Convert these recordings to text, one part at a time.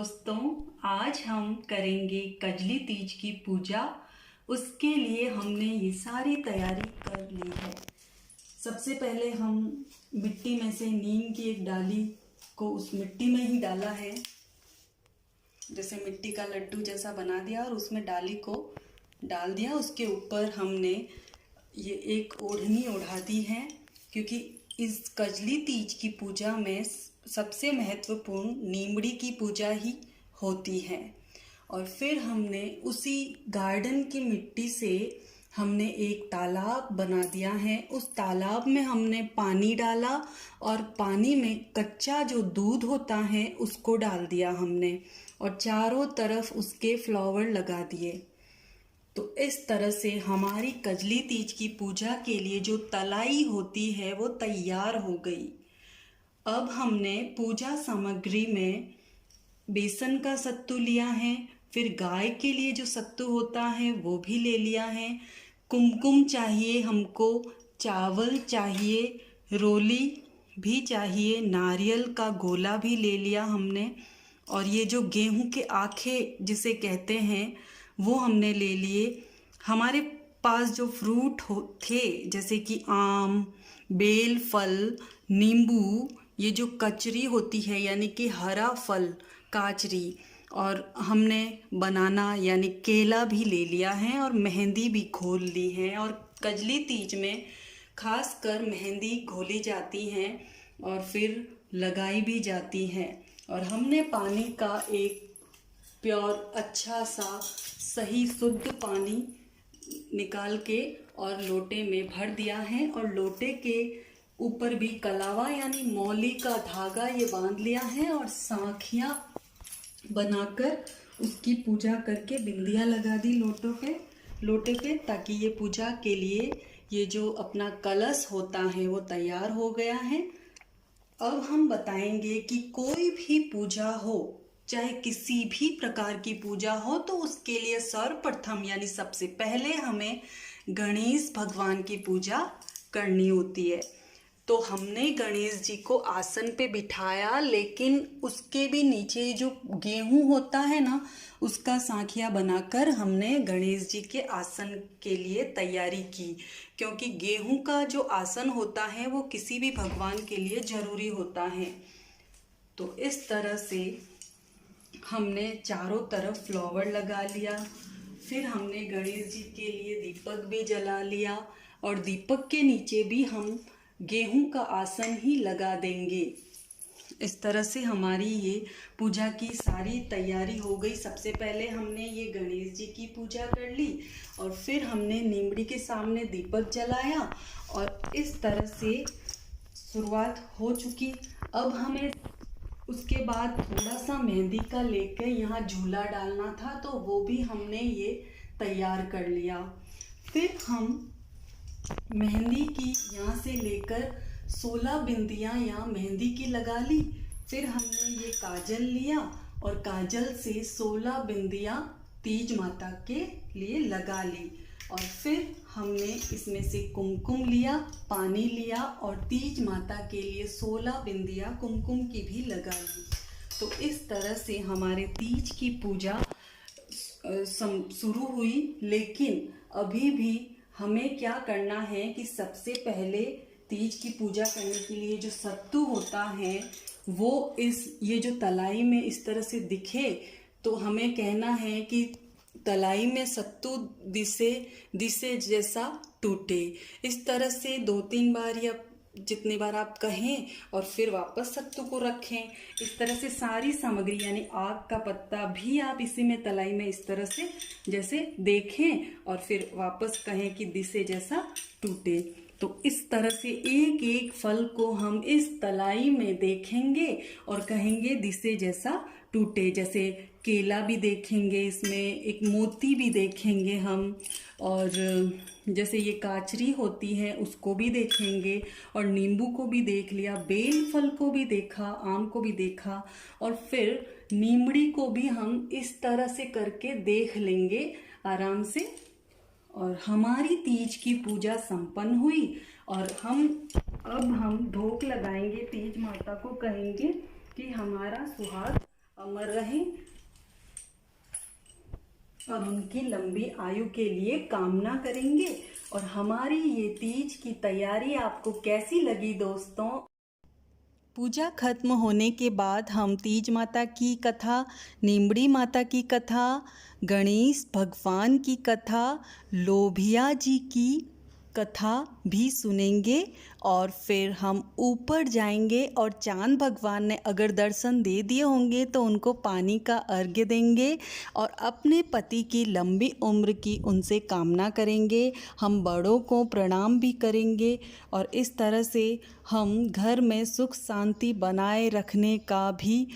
दोस्तों, आज हम करेंगे कजली तीज की पूजा। उसके लिए हमने ये सारी तैयारी कर ली है। सबसे पहले हम मिट्टी में से नीम की एक डाली को उस मिट्टी में ही डाला है, जैसे मिट्टी का लड्डू जैसा बना दिया और उसमें डाली को डाल दिया। उसके ऊपर हमने ये एक ओढ़नी ओढ़ा दी है, क्योंकि इस कजली तीज की पूजा में सबसे महत्वपूर्ण नीमड़ी की पूजा ही होती है। और फिर हमने उसी गार्डन की मिट्टी से हमने एक तालाब बना दिया है। उस तालाब में हमने पानी डाला और पानी में कच्चा जो दूध होता है उसको डाल दिया हमने, और चारों तरफ उसके फ्लावर लगा दिए। तो इस तरह से हमारी कजली तीज की पूजा के लिए जो तलाई होती है वो तैयार हो गई। अब हमने पूजा सामग्री में बेसन का सत्तू लिया है, फिर गाय के लिए जो सत्तू होता है वो भी ले लिया है, कुमकुम चाहिए हमको, चावल चाहिए, रोली भी चाहिए, नारियल का गोला भी ले लिया हमने, और ये जो गेहूं के आखे जिसे कहते हैं वो हमने ले लिए। हमारे पास जो फ्रूट थे जैसे कि आम, बेल फल, नींबू, ये जो कचरी होती है यानी कि हरा फल काचरी, और हमने बनाना यानी केला भी ले लिया है, और मेहंदी भी घोल ली है। और कजली तीज में खास कर मेहंदी घोली जाती है और फिर लगाई भी जाती है। और हमने पानी का एक प्योर अच्छा सा सही शुद्ध पानी निकाल के और लोटे में भर दिया है, और लोटे के ऊपर भी कलावा यानी मौली का धागा ये बांध लिया है, और सांखियाँ बनाकर उसकी पूजा करके बिंदिया लगा दी लोटे पे, ताकि ये पूजा के लिए ये जो अपना कलश होता है वो तैयार हो गया है। अब हम बताएंगे कि कोई भी पूजा हो, चाहे किसी भी प्रकार की पूजा हो, तो उसके लिए सर्वप्रथम यानी सबसे पहले हमें गणेश भगवान की पूजा करनी होती है। तो हमने गणेश जी को आसन पे बिठाया, लेकिन उसके भी नीचे जो गेहूं होता है ना, उसका सांखिया बनाकर हमने गणेश जी के आसन के लिए तैयारी की, क्योंकि गेहूं का जो आसन होता है वो किसी भी भगवान के लिए जरूरी होता है। तो इस तरह से हमने चारों तरफ फ्लावर लगा लिया। फिर हमने गणेश जी के लिए दीपक भी जला लिया, और दीपक के नीचे भी हम गेहूं का आसन ही लगा देंगे। इस तरह से हमारी ये पूजा की सारी तैयारी हो गई। सबसे पहले हमने ये गणेश जी की पूजा कर ली, और फिर हमने नीमड़ी के सामने दीपक जलाया, और इस तरह से शुरुआत हो चुकी। अब हमें उसके बाद थोड़ा सा मेहंदी का लेकर यहाँ झूला डालना था, तो वो भी हमने ये तैयार कर लिया। फिर हम मेहंदी की यहाँ से लेकर 16 बिंदियाँ यहाँ मेहंदी की लगा ली। फिर हमने ये काजल लिया, और काजल से 16 बिंदियाँ तीज माता के लिए लगा ली, और फिर हमने इसमें से कुमकुम लिया, पानी लिया, और तीज माता के लिए 16 बिंदियाँ कुमकुम की भी लगा ली। तो इस तरह से हमारे तीज की पूजा शुरू हुई। लेकिन अभी भी हमें क्या करना है कि सबसे पहले तीज की पूजा करने के लिए जो सत्तू होता है वो ये जो तलाई में इस तरह से दिखे, तो हमें कहना है कि तलाई में सत्तू दिसे जैसा टूटे। इस तरह से 2-3 बार या जितनी बार आप कहें, और फिर वापस सत्तू को रखें। इस तरह से सारी सामग्री यानी आग का पत्ता भी आप इसी में तलाई में इस तरह से जैसे देखें, और फिर वापस कहें कि दिसे जैसा टूटे। तो इस तरह से एक एक फल को हम इस तलाई में देखेंगे और कहेंगे दिसे जैसा टूटे। जैसे केला भी देखेंगे, इसमें एक मोती भी देखेंगे हम, और जैसे ये काचरी होती है उसको भी देखेंगे, और नींबू को भी देख लिया, बेल फल को भी देखा, आम को भी देखा, और फिर नीमड़ी को भी हम इस तरह से करके देख लेंगे आराम से। और हमारी तीज की पूजा संपन्न हुई, और अब हम भोग लगाएंगे तीज माता को, कहेंगे कि हमारा सुहाग अमर रहें और उनकी लंबी आयु के लिए कामना करेंगे। और हमारी ये तीज की तैयारी आपको कैसी लगी दोस्तों? पूजा खत्म होने के बाद हम तीज माता की कथा, नीमड़ी माता की कथा, गणेश भगवान की कथा, लोभिया जी की कथा भी सुनेंगे और फिर हम ऊपर जाएंगे और चांद भगवान ने अगर दर्शन दे दिए होंगे तो उनको पानी का अर्घ्य देंगे और अपने पति की लंबी उम्र की उनसे कामना करेंगे। हम बड़ों को प्रणाम भी करेंगे और इस तरह से हम घर में सुख शांति बनाए रखने का भी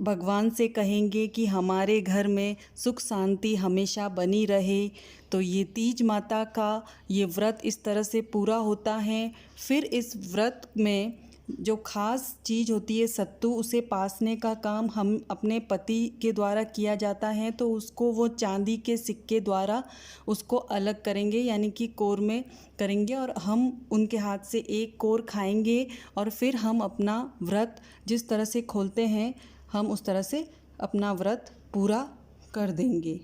भगवान से कहेंगे कि हमारे घर में सुख शांति हमेशा बनी रहे। तो ये तीज माता का ये व्रत इस तरह से पूरा होता है। फिर इस व्रत में जो ख़ास चीज़ होती है सत्तू, उसे पासने का काम हम अपने पति के द्वारा किया जाता है। तो उसको वो चांदी के सिक्के द्वारा उसको अलग करेंगे, यानी कि कोर में करेंगे और हम उनके हाथ से एक कोर खाएंगे और फिर हम अपना व्रत जिस तरह से खोलते हैं हम उस तरह से अपना व्रत पूरा कर देंगे।